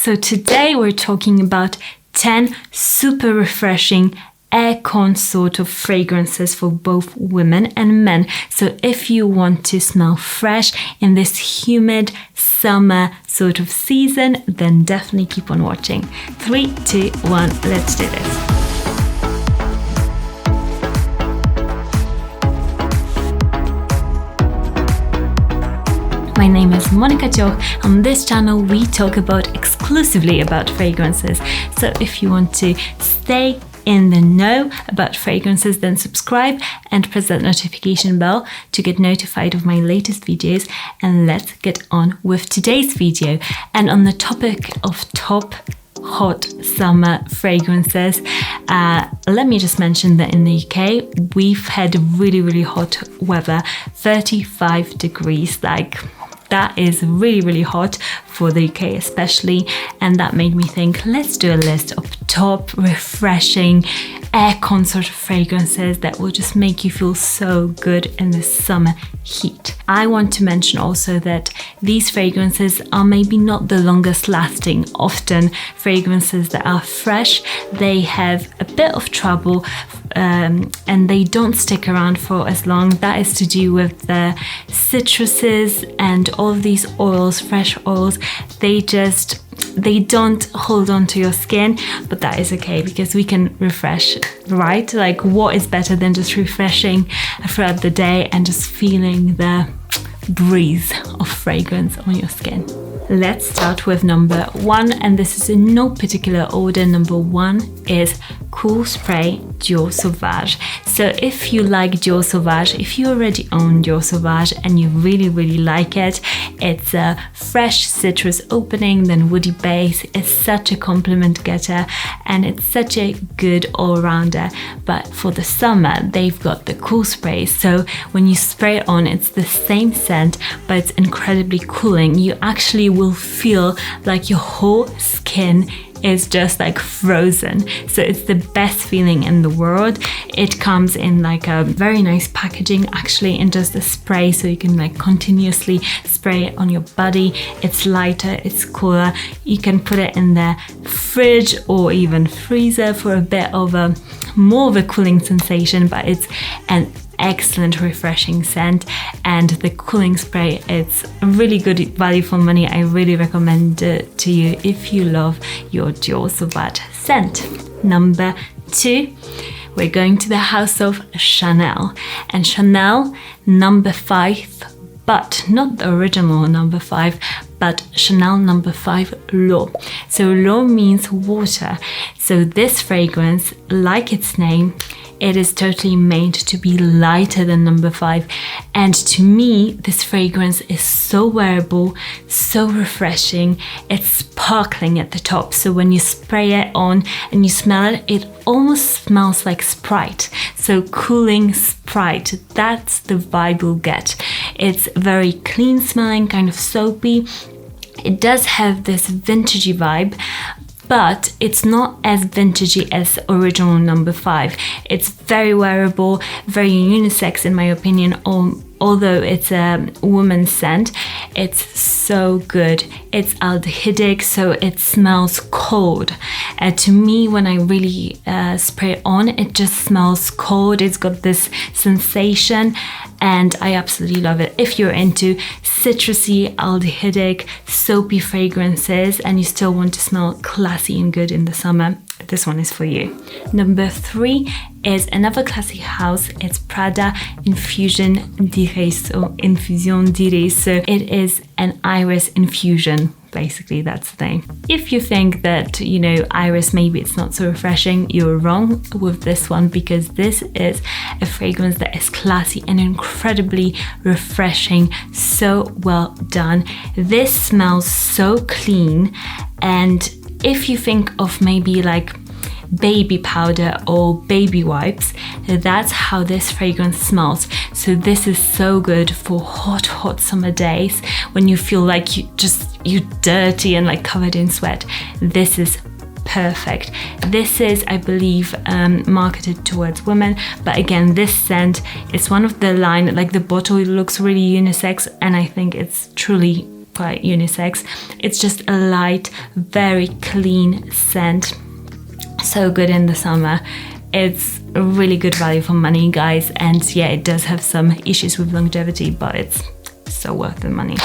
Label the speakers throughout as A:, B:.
A: So today we're talking about 10 super refreshing aircon sort of fragrances for both women and men. So if you want to smell fresh in this humid summer sort of season, then definitely keep on watching. 3, 2, 1, let's do this. My name is Monika Cioch. On this channel we talk exclusively about fragrances. So if you want to stay in the know about fragrances, then subscribe and press that notification bell to get notified of my latest videos. And let's get on with today's video. And on the topic of top hot summer fragrances, let me just mention that in the UK we've had really hot weather, 35 degrees, that is really hot for the UK especially, and that made me think, let's do a list of top refreshing aircon sort of fragrances that will just make you feel so good in the summer heat. I want to mention also that these fragrances are maybe not the longest lasting. Often fragrances that are fresh, they have a bit of trouble and they don't stick around for as long. That is to do with the citruses and all of these oils, fresh oils. They don't hold on to your skin, but that is okay because we can refresh, right? Like, what is better than just refreshing throughout the day and just feeling the breeze of fragrance on your skin? Let's start with number 1, and this is in no particular order. Number 1 is Cool Spray Dior Sauvage. So if you like Dior Sauvage, if you already own Dior Sauvage and you really like it, it's a fresh citrus opening, then woody base. It's such a compliment getter and it's such a good all-rounder. But for the summer, they've got the cool spray. So when you spray it on, it's the same scent, but it's incredibly cooling. You actually will feel like your whole skin is just like frozen. So it's the best feeling in the world. It comes in like a very nice packaging, actually, in just a spray, so you can like continuously spray it on your body. It's lighter, it's cooler. You can put it in the fridge or even freezer for a bit of a more of a cooling sensation, but it's an excellent refreshing scent. And the cooling spray, it's a really good value for money. I really recommend it to you if you love your Dior Sauvage scent. Number 2, we're going to the house of Chanel, and Chanel number 5, but not the original number 5, but Chanel number 5 L'eau. So L'eau means water. So this fragrance, like its name, it is totally made to be lighter than number 5. And to me, this fragrance is so wearable, so refreshing. It's sparkling at the top. So when you spray it on and you smell it, it almost smells like Sprite. So cooling Sprite, that's the vibe you'll get. It's very clean smelling, kind of soapy. It does have this vintagey vibe, but it's not as vintagey as original number 5. It's very wearable, very unisex in my opinion. Although it's a woman's scent, it's so good. It's aldehydic, so it smells cold. To me, when I really spray it on, it just smells cold. It's got this sensation, and I absolutely love it. If you're into citrusy, aldehydic, soapy fragrances and you still want to smell classy and good in the summer, this one is for you. Number 3 is another classy house. It's Prada Infusion d'Iris, or Infusion d'Iris. So it is an iris infusion. Basically, that's the name. If you think that, iris, maybe it's not so refreshing, you're wrong with this one, because this is a fragrance that is classy and incredibly refreshing. So well done. This smells so clean, and if you think of maybe like baby powder or baby wipes, that's how this fragrance smells. So this is so good for hot summer days when you feel like you're dirty and like covered in sweat. This is perfect. This is, I believe, marketed towards women, but again, this scent is one of the line, like the bottle looks really unisex, and I think it's truly quite unisex. It's just a light, very clean scent. So good in the summer. It's a really good value for money, guys. And yeah, it does have some issues with longevity, but it's so worth the money.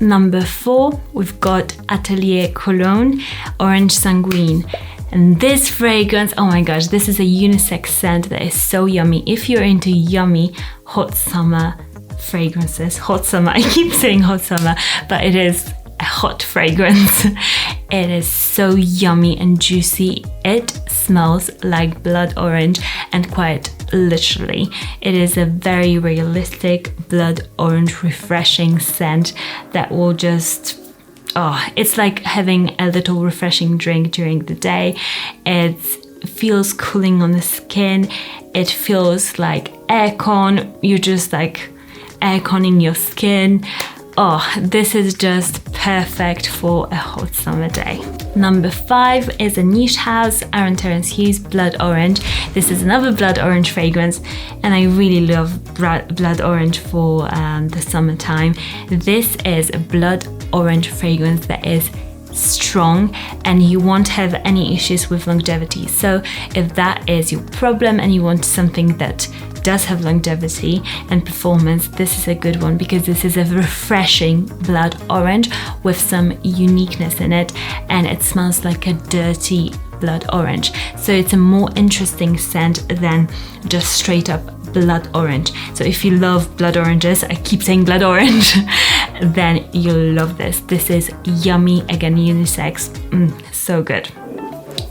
A: Number 4, we've got Atelier Cologne Orange Sanguine. And this fragrance, oh my gosh, this is a unisex scent that is so yummy. If you're into yummy hot summer fragrances, hot summer, I keep saying hot summer, but it is a hot fragrance. It is so yummy and juicy. It smells like blood orange, and quite literally. It is a very realistic blood orange refreshing scent that will just, oh, it's like having a little refreshing drink during the day. It feels cooling on the skin. It feels like aircon. You're just like airconning your skin. Oh, this is just perfect for a hot summer day. Number 5 is a niche house, Aaron Terence Hughes Blood Orange. This is another blood orange fragrance, and I really love blood orange for the summertime. This is a blood orange fragrance that is strong, and you won't have any issues with longevity. So if that is your problem and you want something that does have longevity and performance, this is a good one, because this is a refreshing blood orange with some uniqueness in it, and it smells like a dirty blood orange. So it's a more interesting scent than just straight up blood orange. So if you love blood oranges, I keep saying blood orange, then you'll love this. This is yummy, again unisex, so good.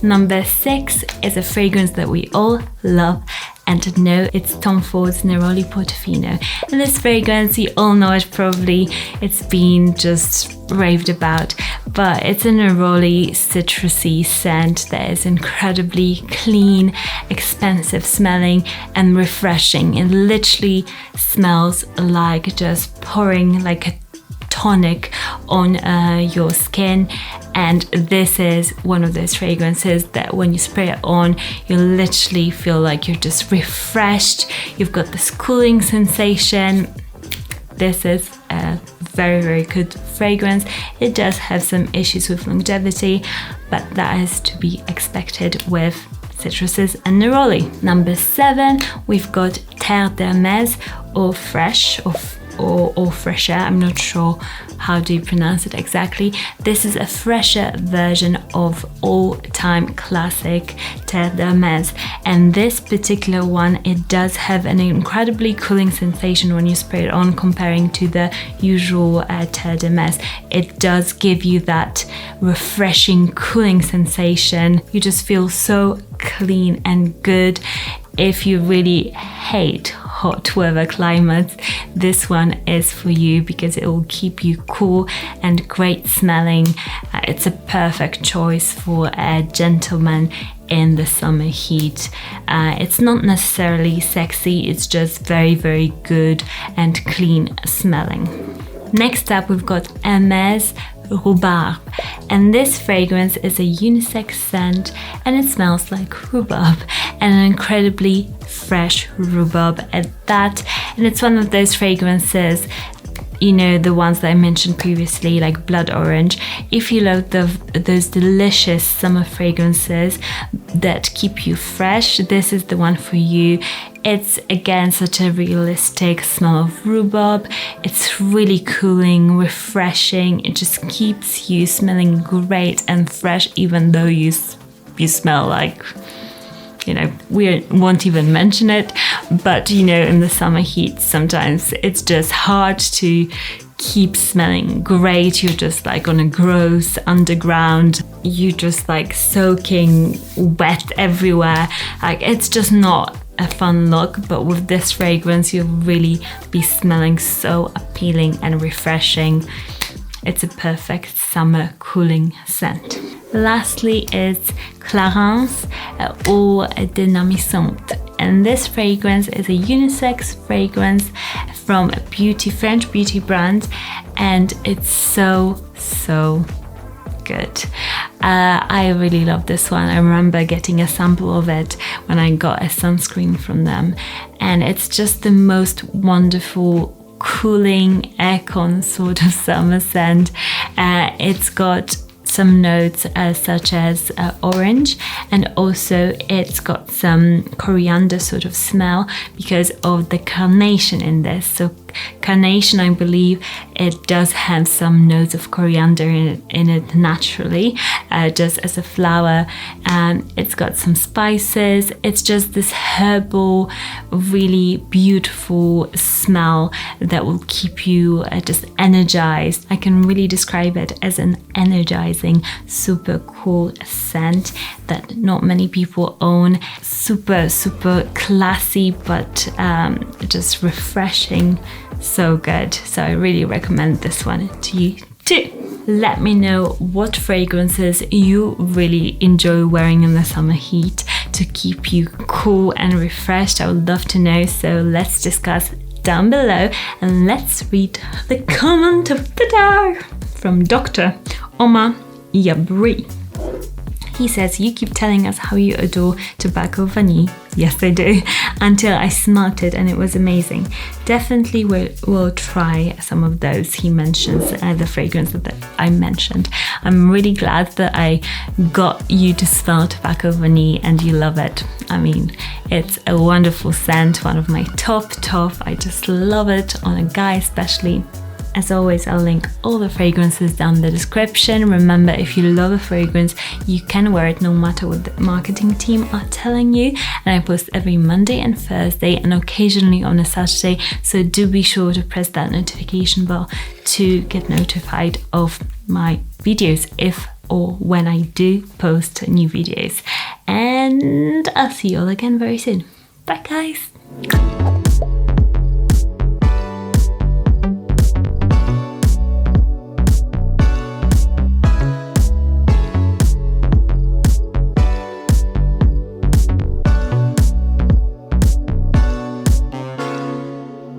A: Number 6 is a fragrance that we all love and know. It's Tom Ford's Neroli Portofino. And this fragrance, you all know it probably, it's been just raved about, but it's a neroli citrusy scent that is incredibly clean, expensive smelling and refreshing. It literally smells like just pouring like a tonic on your skin, and this is one of those fragrances that when you spray it on, you literally feel like you're just refreshed. You've got this cooling sensation. This is a very, very good fragrance. It does have some issues with longevity, but that is to be expected with citruses and neroli. Number 7, we've got Terre d'Hermès Eau Fraîche, or fresher, I'm not sure how do you pronounce it exactly. This is a fresher version of all-time classic Terre d'Hermès, and this particular one, it does have an incredibly cooling sensation when you spray it on, comparing to the usual Terre d'Hermès. It does give you that refreshing cooling sensation. You just feel so clean and good. If you really hate hot weather climates, this one is for you, because it will keep you cool and great smelling. It's a perfect choice for a gentleman in the summer heat. It's not necessarily sexy, it's just very, very good and clean smelling. Next up, we've got Hermès Rhubarbe, and this fragrance is a unisex scent, and it smells like rhubarb, and an incredibly fresh rhubarb at that. And it's one of those fragrances, you know, the ones that I mentioned previously, like blood orange. If you love those delicious summer fragrances that keep you fresh, this is the one for you. It's again such a realistic smell of rhubarb. It's really cooling, refreshing. It just keeps you smelling great and fresh, even though you smell like, you know, we won't even mention it, but you know, in the summer heat, sometimes it's just hard to keep smelling great. You're just like on a gross underground. You just like soaking wet everywhere. Like, it's just not a fun look, but with this fragrance, you'll really be smelling so appealing and refreshing. It's a perfect summer cooling scent. Lastly is Clarins Eau Dynamisante, and this fragrance is a unisex fragrance from a French beauty brand, and it's so good. I really love this one. I remember getting a sample of it when I got a sunscreen from them, and it's just the most wonderful cooling aircon sort of summer scent. It's got some notes such as orange, and also it's got some coriander sort of smell because of the carnation in this. So carnation, I believe it does have some notes of coriander in it naturally, just as a flower. It's got some spices. It's just this herbal, really beautiful smell that will keep you just energized. I can really describe it as an energizing, super cool scent that not many people own. Super classy, but just refreshing. So good. So I really recommend this one to you too. Let me know what fragrances you really enjoy wearing in the summer heat to keep you cool and refreshed. I would love to know. So let's discuss down below, and let's read the comment of the day from Dr. Omar Yabri. He says, you keep telling us how you adore tobacco vanille. Yes, I do. Until I smelt it and it was amazing. Definitely we'll try some of those. He mentions the fragrance that I mentioned. I'm really glad that I got you to smell tobacco vanille and you love it. I mean, it's a wonderful scent, one of my top. I just love it on a guy especially. As always, I'll link all the fragrances down in the description. Remember, if you love a fragrance, you can wear it no matter what the marketing team are telling you. And I post every Monday and Thursday and occasionally on a Saturday. So do be sure to press that notification bell to get notified of my videos if or when I do post new videos. And I'll see you all again very soon. Bye guys!